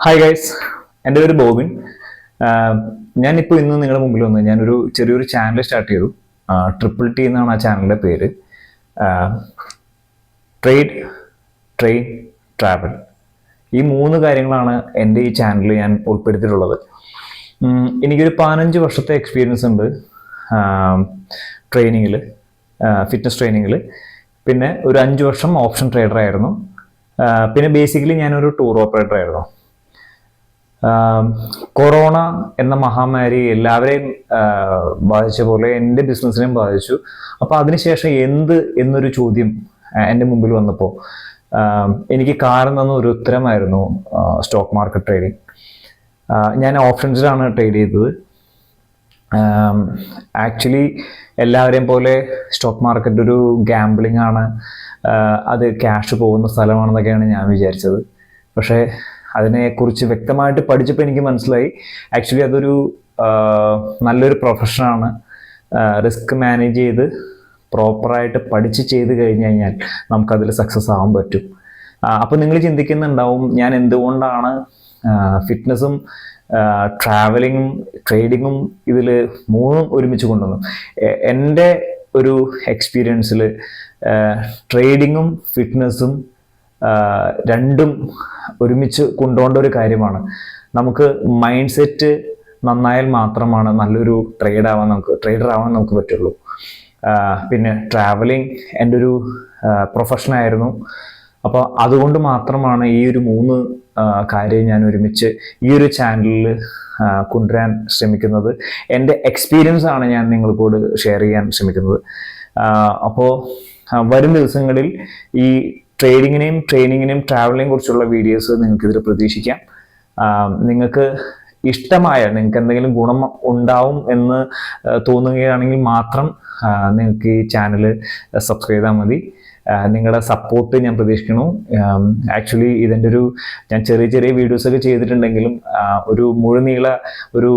Hi guys, എൻ്റെ പേര് bobbin. ഞാനിപ്പോൾ ഇന്ന് നിങ്ങളുടെ മുമ്പിൽ വന്ന് ഞാനൊരു ചെറിയൊരു ചാനൽ സ്റ്റാർട്ട് ചെയ്തു. ട്രിപ്പിൾ ടി എന്നാണ് ആ ചാനലിൻ്റെ പേര്. ട്രേഡ്, ട്രെയിൻ, ട്രാവൽ, ഈ മൂന്ന് കാര്യങ്ങളാണ് എൻ്റെ ഈ ചാനലിൽ ഞാൻ ഉൾപ്പെടുത്തിയിട്ടുള്ളത്. എനിക്കൊരു 15 വർഷത്തെ എക്സ്പീരിയൻസ് ഉണ്ട് ട്രെയിനിങ്ങിൽ, ഫിറ്റ്നസ് ട്രെയിനിങ്ങിൽ. പിന്നെ ഒരു 5 വർഷം ഓപ്ഷൻ ട്രേഡർ ആയിരുന്നു. പിന്നെ ബേസിക്കലി ഞാനൊരു ടൂർ ഓപ്പറേറ്റർ ആയിരുന്നു. കൊറോണ എന്ന മഹാമാരി എല്ലാവരെയും ബാധിച്ച പോലെ എൻ്റെ ബിസിനസ്സിനെയും ബാധിച്ചു. അപ്പോൾ അതിനുശേഷം എന്നൊരു ചോദ്യം എൻ്റെ മുമ്പിൽ വന്നപ്പോൾ എനിക്ക് കാരണം തന്ന ഒരു ഉത്തരമായിരുന്നു സ്റ്റോക്ക് മാർക്കറ്റ് ട്രേഡിംഗ്. ഞാൻ ഓപ്ഷൻസിലാണ് ട്രേഡ് ചെയ്തത്. ആക്ച്വലി എല്ലാവരെയും പോലെ സ്റ്റോക്ക് മാർക്കറ്റ് ഒരു ഗാംബ്ലിംഗ് ആണ്, അത് ക്യാഷ് പോകുന്ന സ്ഥലമാണെന്നൊക്കെയാണ് ഞാൻ വിചാരിച്ചത്. പക്ഷേ അതിനെക്കുറിച്ച് വ്യക്തമായിട്ട് പഠിച്ചപ്പോൾ എനിക്ക് മനസ്സിലായി ആക്ച്വലി അതൊരു നല്ലൊരു പ്രൊഫഷനാണ്. റിസ്ക് മാനേജ് ചെയ്ത് പ്രോപ്പറായിട്ട് പഠിച്ച് ചെയ്ത് കഴിഞ്ഞ് കഴിഞ്ഞാൽ നമുക്കതിൽ സക്സസ് ആവാൻ പറ്റും. അപ്പോൾ നിങ്ങൾ ചിന്തിക്കുന്നുണ്ടാവും ഞാൻ എന്തുകൊണ്ടാണ് ഫിറ്റ്നസ്സും ട്രാവലിങ്ങും ട്രേഡിങ്ങും ഇതിൽ മൂന്നും ഒരുമിച്ച് കൊണ്ടുവന്നു. എൻ്റെ ഒരു എക്സ്പീരിയൻസിൽ ട്രേഡിങ്ങും ഫിറ്റ്നസ്സും രണ്ടും ഒരുമിച്ച് കൊണ്ടുപോകേണ്ട ഒരു കാര്യമാണ്. നമുക്ക് മൈൻഡ് സെറ്റ് നന്നായാൽ മാത്രമാണ് നല്ലൊരു ട്രേഡർ ആവാൻ നമുക്ക് പറ്റുള്ളൂ. പിന്നെ ട്രാവലിംഗ് എൻ്റെ ഒരു പ്രൊഫഷനായിരുന്നു. അപ്പോൾ അതുകൊണ്ട് മാത്രമാണ് ഈ ഒരു 3 കാര്യം ഞാൻ ഒരുമിച്ച് ഈ ഒരു ചാനലിൽ കൊണ്ടുവരാൻ ശ്രമിക്കുന്നത്. എൻ്റെ എക്സ്പീരിയൻസ് ആണ് ഞാൻ നിങ്ങൾക്കോട് ഷെയർ ചെയ്യാൻ ശ്രമിക്കുന്നത്. അപ്പോൾ വരും ദിവസങ്ങളിൽ ഈ ട്രേഡിങ്ങിനെയും ട്രെയിനിങ്ങിനെയും ട്രാവലിനെയും കുറിച്ചുള്ള വീഡിയോസ് നിങ്ങൾക്ക് ഇതിൽ പ്രതീക്ഷിക്കാം. നിങ്ങൾക്ക് ഇഷ്ടമായ, നിങ്ങൾക്ക് എന്തെങ്കിലും ഗുണം ഉണ്ടാവും എന്ന് തോന്നുകയാണെങ്കിൽ മാത്രം നിങ്ങൾക്ക് ഈ ചാനൽ സബ്സ്ക്രൈബ് ചെയ്താൽ മതി. നിങ്ങളുടെ സപ്പോർട്ട് ഞാൻ പ്രതീക്ഷിക്കുന്നു. ആക്ച്വലി ഇതിൻ്റെ ഞാൻ ചെറിയ ചെറിയ വീഡിയോസൊക്കെ ചെയ്തിട്ടുണ്ടെങ്കിലും ഒരു മുഴുനീള ഒരു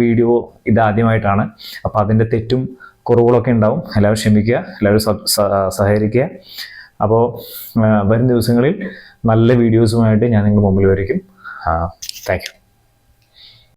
വീഡിയോ ഇതാദ്യമായിട്ടാണ്. അപ്പോൾ അതിൻ്റെ തെറ്റും കുറവുകളൊക്കെ ഉണ്ടാവും. എല്ലാവരും ക്ഷമിക്കുക, എല്ലാവരും സഹകരിക്കുക. അപ്പോൾ വരും ദിവസങ്ങളിൽ നല്ല വീഡിയോസുമായിട്ട് ഞാൻ നിങ്ങളുടെ മുമ്പിൽ വരയ്ക്കും. Thank you.